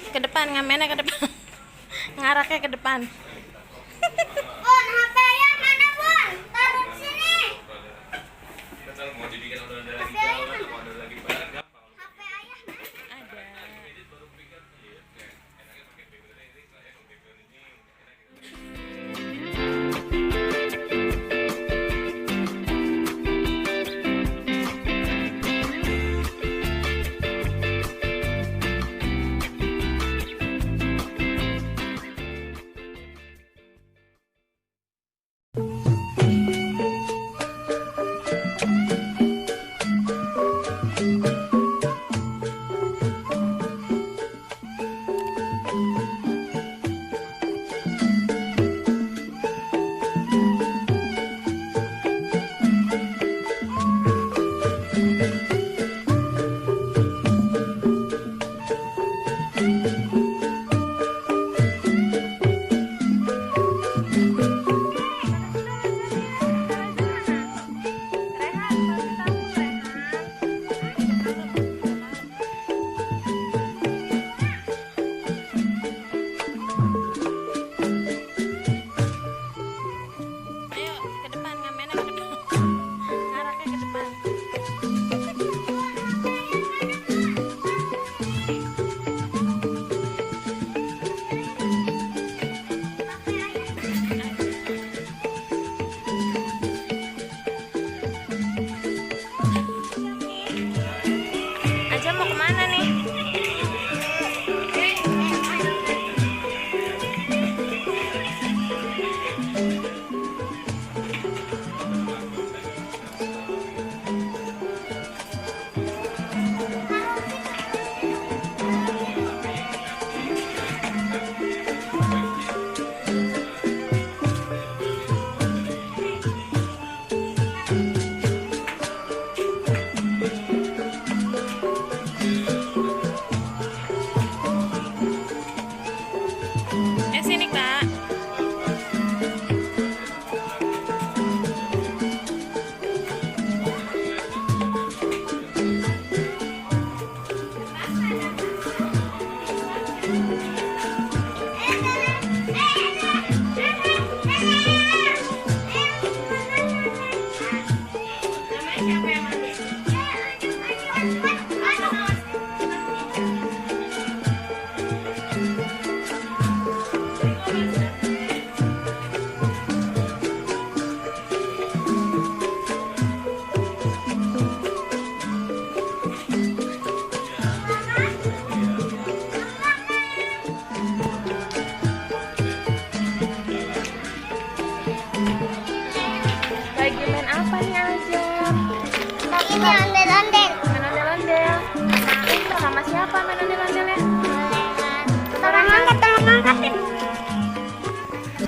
ke depan, ngamennya ke depan. Ngaraknya ke depan. Bun, HP ayah mana bun? Taruh di sini. Mau dibikin order lagi HP ayah gampang, mana? order lagi barang gampang. HP ayah mana? Ada. Baru pikir, iya, enaknya pakai background ini, saya kalau background ini enak gitu. Ayo ke depan, ngamennya ke depan. Ngaraknya ke depan. Aja mau kemana nih? Sini kak. Lagi main apa nih aja? Ini ondel-ondel. Main ondel-ondel. Sama siapa main ondel-ondelnya? Tolong angkat, tolong angkatin.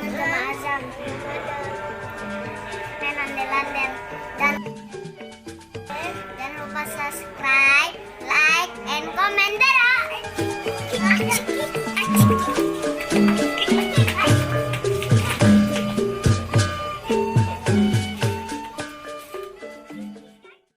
Sama Azam. Main ondel-ondel. Dan jangan lupa subscribe, like, and comment. Dadah.